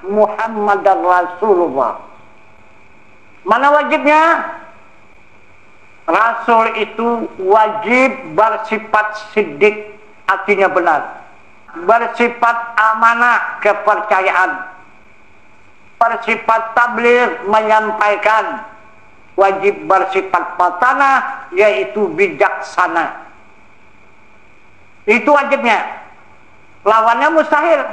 Muhammad Rasulullah. Mana wajibnya? Rasul itu wajib bersifat siddiq, artinya benar. Bersifat amanah, kepercayaan. Bersifat tabligh, menyampaikan. Wajib bersifat fatanah, yaitu bijaksana. Itu wajibnya. Lawannya mustahil.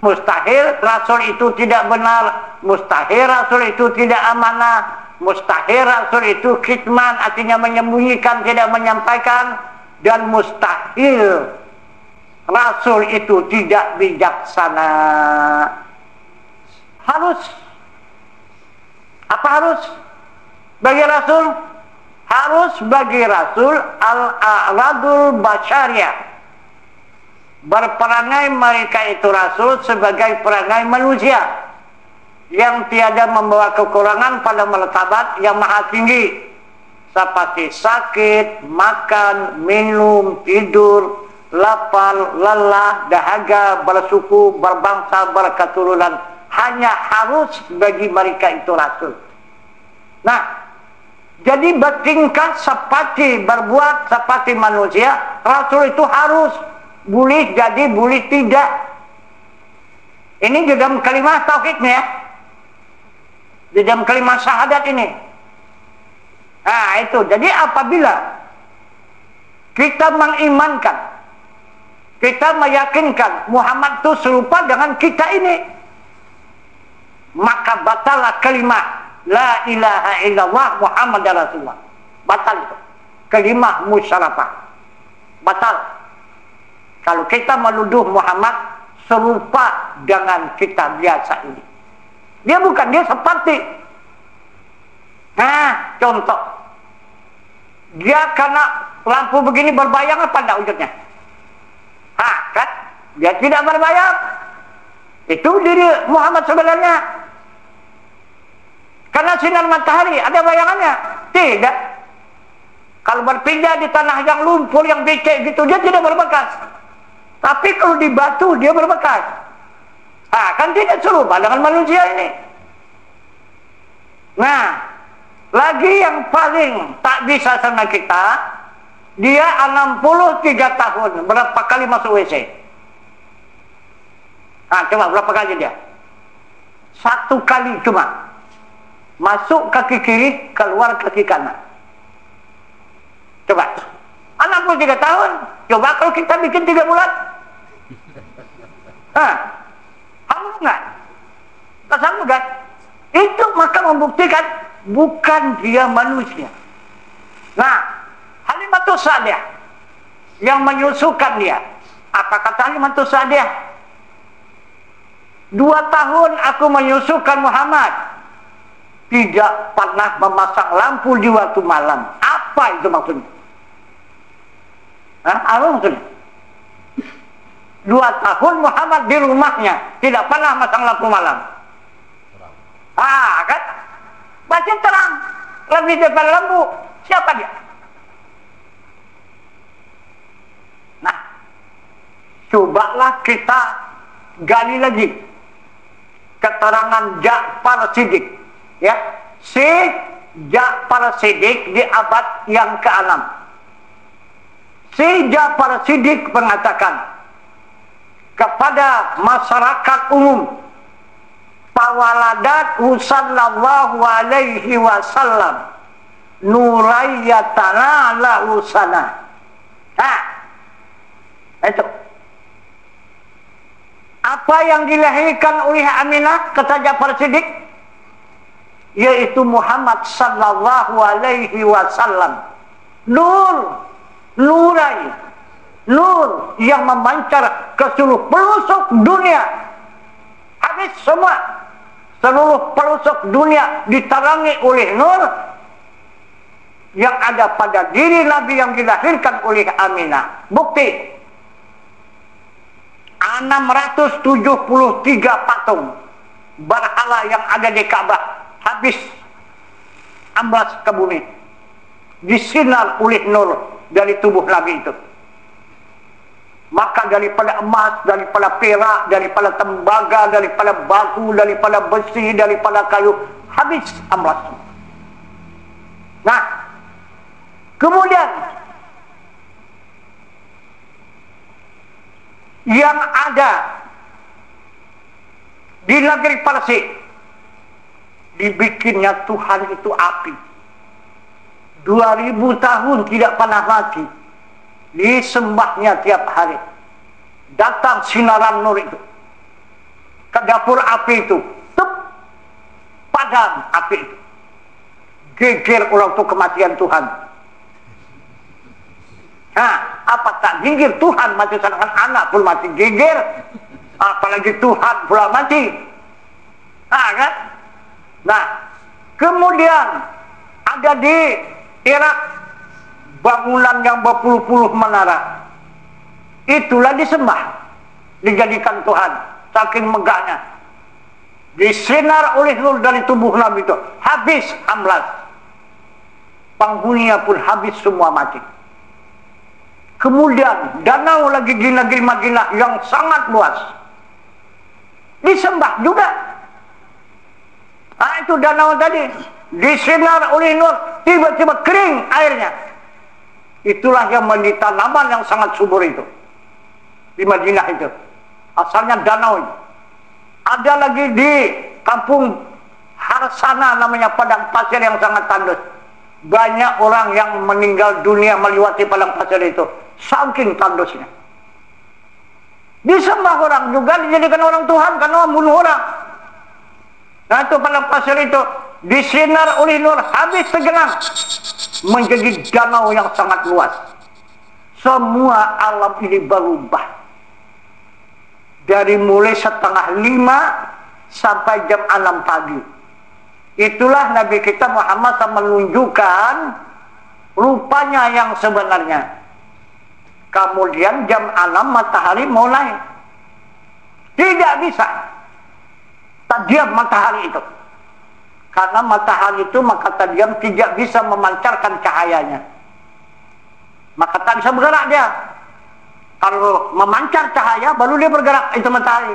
Mustahil Rasul itu tidak benar. Mustahil Rasul itu tidak amanah. Mustahil Rasul itu kitman, artinya menyembunyikan, tidak menyampaikan. Dan mustahil Rasul itu tidak bijaksana. Harus. Apa harus? Bagi Rasul? Harus bagi Rasul al-a'radul basyariyah. Berperangai mereka itu Rasul sebagai perangai manusia yang tiada membawa kekurangan pada martabat yang maha tinggi, seperti sakit, makan, minum, tidur, lapar, lelah, dahaga, bersuku, berbangsa, berketurunan. Hanya harus bagi mereka itu Rasul. Nah, jadi bertingkah seperti, berbuat seperti manusia, Rasul itu harus. Boleh jadi, boleh tidak. Ini di dalam kalimat tauhidnya, di dalam kalimat syahadat ini. Nah itu, jadi apabila kita mengimankan, kita meyakinkan Muhammad itu serupa dengan kita ini, maka batalah kalimat la ilaha illallah Muhammad Rasulullah. Batal itu. Kalimat musyarafah. Batal. Kalau kita menuduh Muhammad serupa dengan kita biasa ini. Dia bukan, dia seperti. Nah, contoh. Dia karena lampu begini berbayang apa enggak wujudnya? Hah, kan? Dia tidak berbayang. Itu diri Muhammad sebenarnya. Karena sinar matahari, ada bayangannya? Tidak. Kalau berpijak di tanah yang lumpur, yang becek gitu, dia tidak berbekas. Tapi kalau di batu dia berbekas. Ah, kan tidak serupa dengan manusia ini. Nah, lagi yang paling tak bisa sama kita, dia 63 tahun. Berapa kali masuk WC? Ah, coba berapa kali dia? 1 kali cuma. Masuk kaki kiri, keluar kaki kanan. Coba. 63 tahun. Coba kalau kita bikin 3 bulan. Harus nggak? Kesanggup kan? Itu maka membuktikan bukan dia manusia. Nah, Halimatus Sa'diyah yang menyusukan dia. Apa kata Halimatus Sa'diyah? 2 tahun aku menyusukan Muhammad, tidak pernah memasang lampu di waktu malam. Apa itu maksudnya? Apa maksudnya? 2 tahun Muhammad di rumahnya tidak pernah masang lampu malam. Kan? Masih terang. Lebih daripada lampu. Siapa dia? Nah, cobalah kita gali lagi keterangan Ja'far Shiddiq. Ya, si Ja'far Shiddiq di abad yang ke-6. Si Ja'far Shiddiq mengatakan kepada masyarakat umum, fawaladat sallallahu alaihi wasallam nurayyatana la usana. Itu apa yang dilahirkan oleh Aminah, kata Ja'far Shiddiq, yaitu Muhammad sallallahu alaihi wasallam. Nurai, nur yang memancar ke seluruh pelosok dunia. Habis semua. Seluruh pelosok dunia diterangi oleh nur yang ada pada diri Nabi yang dilahirkan oleh Aminah. Bukti. 673 patung berhala yang ada di Ka'bah habis amblas ke bumi. Disinar oleh nur dari tubuh Nabi itu. Maka daripada emas, daripada perak, daripada tembaga, daripada batu, daripada besi, daripada kayu, habis amlas. Nah, kemudian yang ada di negeri Parsi, dibikinnya Tuhan itu api. 2000 tahun tidak pernah mati. Disembahnya tiap hari. Datang sinaran nur itu ke dapur api itu, tup, padam api itu. Geger orang itu kematian Tuhan. Nah, apa tak geger Tuhan mati, sedangkan anak pun mati geger, apalagi Tuhan pula mati. Nah, kan? Nah, kemudian ada di Irak bangunan yang berpuluh-puluh menara. Itulah disembah, dijadikan Tuhan, saking megahnya. Disinar oleh nur dari tubuh Nabi itu, habis amlas. Penghuninya pun habis semua mati. Kemudian danau lagi di negeri Madinah yang sangat luas, disembah juga. Nah, itu danau tadi disinar oleh nur, tiba-tiba kering airnya. Itulah yang menjadi tanaman yang sangat subur itu di Madinah itu. Asalnya danau itu. Ada lagi di kampung Harsana, namanya padang pasir yang sangat tandus. Banyak orang yang meninggal dunia melewati padang pasir itu, saking tandusnya. Disembah orang juga, dijadikan orang Tuhan karena membunuh orang. Nah, itu padang pasir itu disinar oleh nur, habis segenap menjadi danau yang sangat luas. Semua alam ini berubah. Dari mulai 4:30 sampai jam 6 pagi. Itulah Nabi kita Muhammad SAW menunjukkan rupanya yang sebenarnya. Kemudian jam 6 matahari mulai. Tidak bisa tajam matahari itu. Karena matahari itu maka tajam tidak bisa memancarkan cahayanya. Maka tak bisa bergerak dia. Kalau memancar cahaya baru dia bergerak, itu matahari.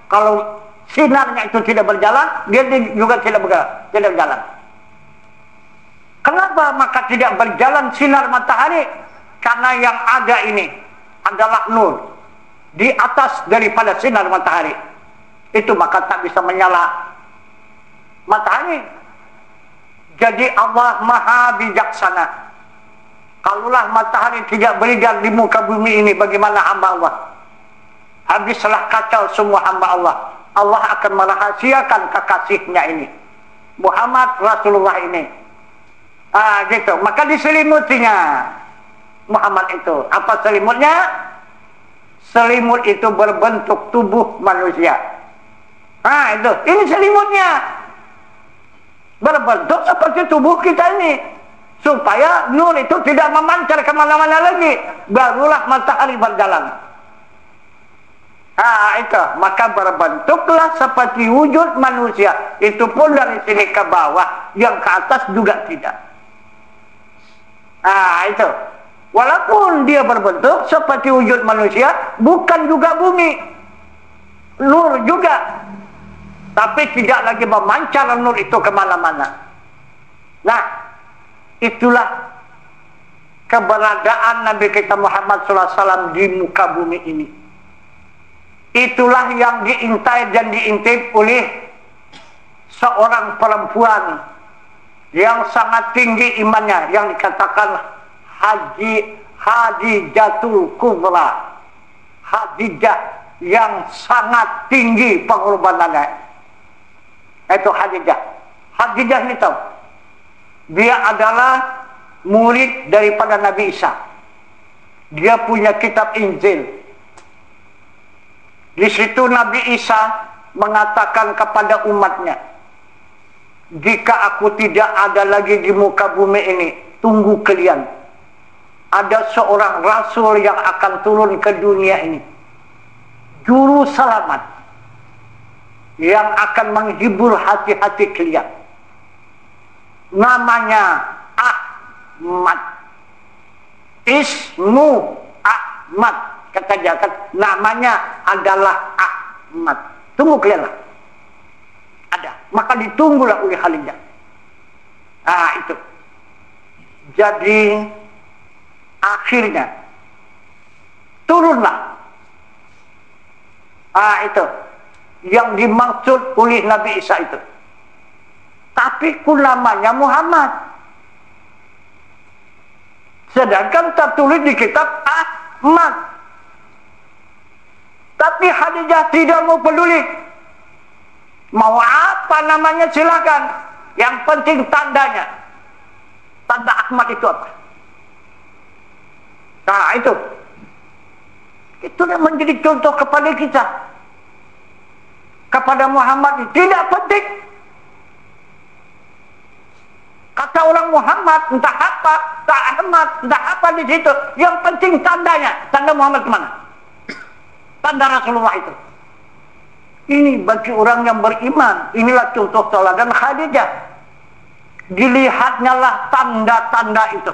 Kalau sinarnya itu tidak berjalan, dia juga tidak bergerak, tidak berjalan. Kenapa maka tidak berjalan sinar matahari? Karena yang ada ini adalah nur di atas daripada sinar matahari. Itu maka tak bisa menyala matahari. Jadi Allah Maha Bijaksana. Kalaulah matahari tidak beredar di muka bumi ini, bagaimana hamba Allah? Habislah kacau semua hamba Allah. Allah akan merahasiakan kekasihnya ini, Muhammad Rasulullah ini. Gitu. Maka diselimutinya Muhammad itu. Apa selimutnya? Selimut itu berbentuk tubuh manusia. Itu. Ini selimutnya. Berbentuk seperti tubuh kita ini. Supaya nur itu tidak memancar kemana-mana lagi. Barulah matahari berjalan. Itu. Maka berbentuklah seperti wujud manusia. Itu pun dari sini ke bawah. Yang ke atas juga tidak. Itu. Walaupun dia berbentuk seperti wujud manusia, bukan juga bumi. Nur juga. Tapi tidak lagi memancar nur itu kemana-mana. Nah, itulah keberadaan Nabi kita Muhammad SAW di muka bumi ini. Itulah yang diintai dan diintip oleh seorang perempuan yang sangat tinggi imannya, yang dikatakan Hadijatul Kubra. Hadijah yang sangat tinggi pengorbanannya. Itu Hadijah. Hadijah ini tahu, dia adalah murid daripada Nabi Isa. Dia punya kitab Injil. Di situ Nabi Isa mengatakan kepada umatnya, jika aku tidak ada lagi di muka bumi ini, tunggu kalian. Ada seorang rasul yang akan turun ke dunia ini, juru selamat, yang akan menghibur hati-hati kalian. Namanya Ahmad. Ismu Ahmad. Kata dia, namanya adalah Ahmad. Tunggu kalian lah. Ada. Maka ditunggulah oleh Khadijah. Itu. Jadi akhirnya turunlah. Itu yang dimaksud oleh Nabi Isa itu. Tapi namanya Muhammad. Sedangkan tertulis di kitab Ahmad. Tapi Khadijah tidak mau peduli. Mau apa namanya silakan. Yang penting tandanya. Tanda Ahmad itu apa? Nah itu. Itu yang menjadi contoh kepada kita. Kepada Muhammad tidak penting. Kata orang Muhammad entah apa, entah Ahmad, entah apa di situ. Yang penting tandanya. Tanda Muhammad kemana? Tanda Rasulullah itu. Ini bagi orang yang beriman. Inilah contoh teladan Khadijah. Dilihatnya lah tanda-tanda itu.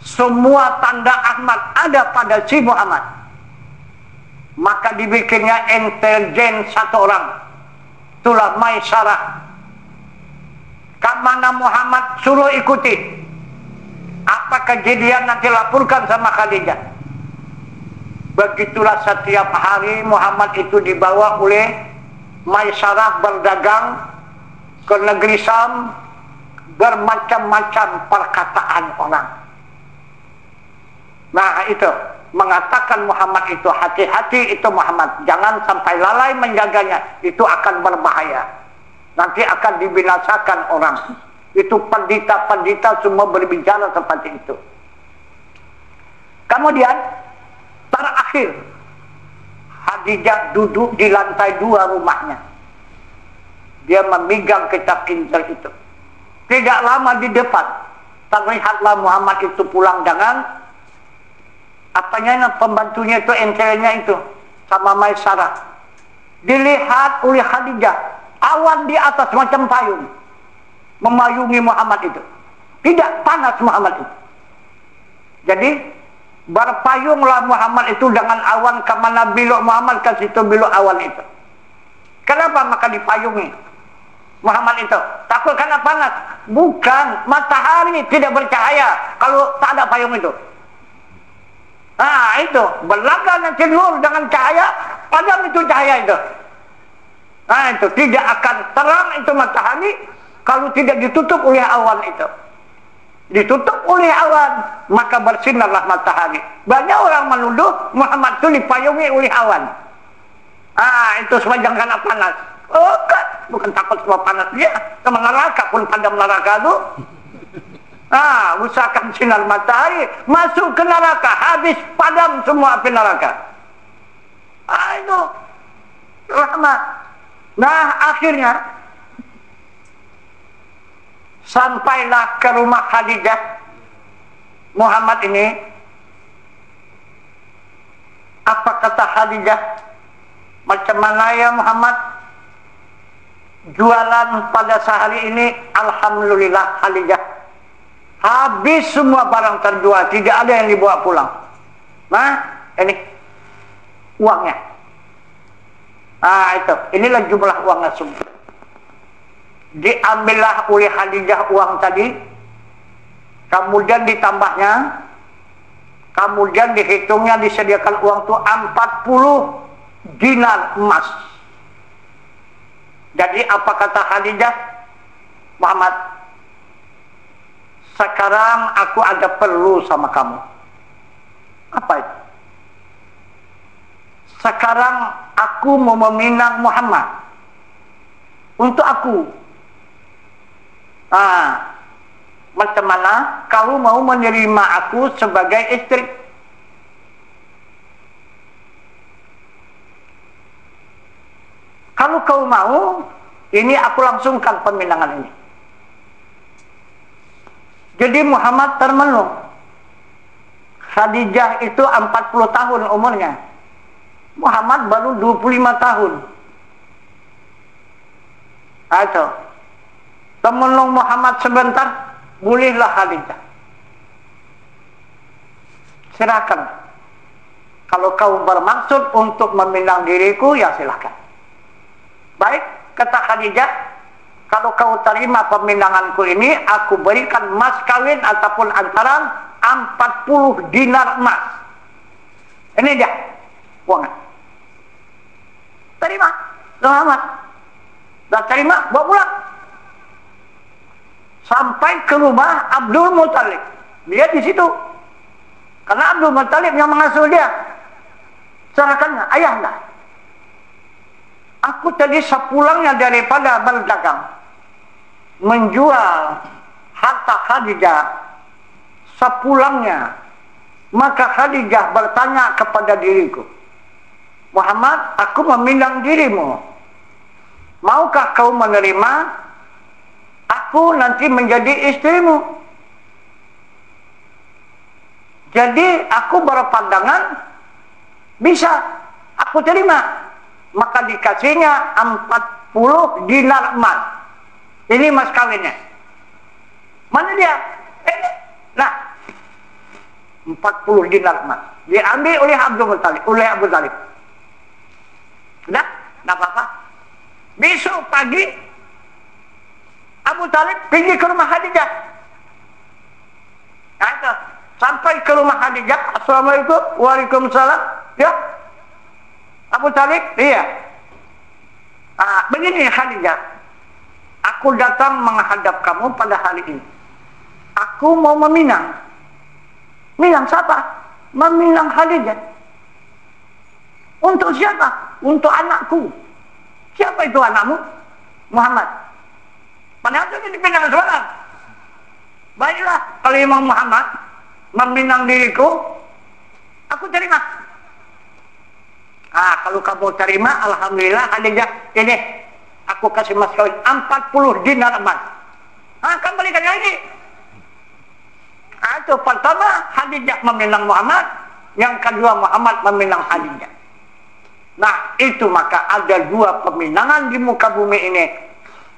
Semua tanda Ahmad ada pada si Muhammad. Maka dibikinnya intelijen satu orang. Itulah Maisarah. Kemana Muhammad suruh ikuti. Apa kejadian nanti laporkan sama Khadijah. Begitulah setiap hari Muhammad itu dibawa oleh Maisarah berdagang ke negeri Syam, bermacam-macam perkataan orang. Nah itu, mengatakan Muhammad itu hati-hati itu Muhammad, jangan sampai lalai menjaganya, itu akan berbahaya. Nanti akan dibinasakan orang. Itu pendeta-pendeta semua berbicara seperti itu. Kemudian terakhir, Khadijah duduk di lantai 2 rumahnya. Dia memegang kitab Injil itu. Tidak lama di depan, terlihatlah Muhammad itu pulang dengan apanya, pembantunya itu, entelnya itu, sama Maisarah. Dilihat oleh Khadijah, awan di atas macam payung, memayungi Muhammad itu. Tidak panas Muhammad itu. Jadi berpayunglah Muhammad itu dengan awan, kemana biluk Muhammad ke situ biluk awan itu. Kenapa maka dipayungi Muhammad itu? Takut karena panas? Bukan, matahari tidak bercahaya kalau tak ada payung itu. Nah itu, berlaga nanti nur dengan cahaya, padam itu cahaya itu. Nah itu, tidak akan terang itu matahari kalau tidak ditutup oleh awan itu. Ditutup oleh awan, maka bersinarlah matahari. Banyak orang menuduh Muhammad itu dipayungi oleh awan. Itu sepanjang karena panas. Oh kan, bukan takut sama panas dia, sama neraka pun padam neraka itu. Usahakan sinar matahari masuk ke neraka, habis padam semua api neraka. Itu rahmat. Nah akhirnya sampailah ke rumah Khadijah Muhammad ini. Apa kata Khadijah? Macam mana ya Muhammad? Jualan pada sehari ini alhamdulillah Khadijah. Habis semua barang terjual, tidak ada yang dibawa pulang. Nah, ini uangnya. Itu, inilah jumlah uangnya semua. Diambillah oleh Khadijah uang tadi, kemudian ditambahnya, kemudian dihitungnya, disediakan uang itu 40 dinar emas. Jadi apa kata Khadijah? Muhammad, sekarang aku ada perlu sama kamu. Apa itu? Sekarang aku mau meminang Muhammad untuk aku. Macam mana kau mau menerima aku sebagai istri? Kalau kau mau, ini aku langsungkan peminangan ini. Jadi Muhammad termenung. Khadijah itu 40 tahun umurnya. Muhammad baru 25 tahun. Itu. Termenung Muhammad sebentar, bolehlah Khadijah. Silakan. Kalau kau bermaksud untuk meminang diriku, ya silahkan. Baik, kata Khadijah, kalau kau terima peminanganku ini, aku berikan mas kawin ataupun antaran 40 dinar emas. Ini dia uangnya. Terima, selamat. Dan terima, bawa pulang. Sampai ke rumah Abdul Muthalib. Dia di situ. Karena Abdul Muthalib yang mengasuh dia. Serahkannya, ayahnya. Aku tadi sepulangnya daripada berdagang, menjual harta Khadijah. Sepulangnya, maka Khadijah bertanya kepada diriku, Muhammad, aku meminang dirimu. Maukah kau menerima aku nanti menjadi istrimu? Jadi aku berpandangan bisa aku terima. Maka dikasihnya 40 dinar emas. Ini mas kawinnya. Mana dia? Nah, 40 dinar emas diambil oleh Abdul Muthalib, oleh Abu Talib. Sudah, tidak apa-apa. Besok pagi Abu Talib pergi ke rumah Khadijah. Nah, itu. Sampai ke rumah Khadijah, Assalamualaikum, waalaikumsalam. Ya, Abu Talib, iya. Begini Khadijah, aku datang menghadap kamu pada hari ini. Aku mau meminang. Minang siapa? Meminang Khadijah. Untuk siapa? Untuk anakku. Siapa itu anakmu? Muhammad. Padahal itu dipinang seorang. Baiklah, kalau Imam Muhammad meminang diriku, aku terima. Kalau kamu terima, alhamdulillah Khadijah, ini aku kasih mas kawin 40 dinar emas. Kamu berikan yang ini. Itu pertama Khadijah meminang Muhammad, yang kedua Muhammad meminang Khadijah. Nah, itu maka ada dua peminangan di muka bumi ini.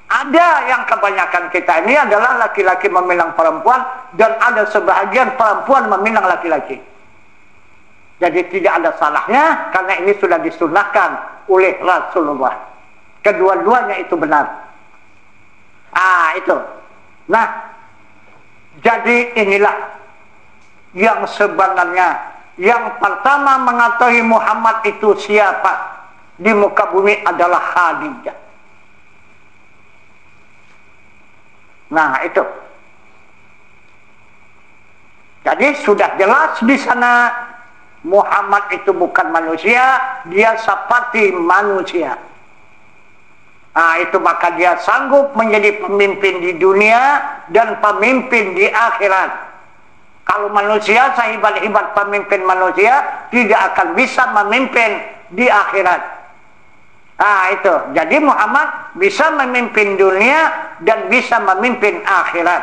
Ada yang kebanyakan kita ini adalah laki-laki meminang perempuan, dan ada sebahagian perempuan meminang laki-laki. Jadi tidak ada salahnya, karena ini sudah disunahkan oleh Rasulullah. Kedua-duanya itu benar. Itu. Nah, jadi inilah yang sebenarnya yang pertama mengetahui Muhammad itu siapa di muka bumi adalah Khadijah. Nah, itu. Jadi sudah jelas di sana Muhammad itu bukan manusia, dia seperti manusia. Itu maka dia sanggup menjadi pemimpin di dunia dan pemimpin di akhirat. Kalau manusia, sehebat-hebat pemimpin manusia, tidak akan bisa memimpin di akhirat. Itu. Jadi Muhammad bisa memimpin dunia dan bisa memimpin akhirat.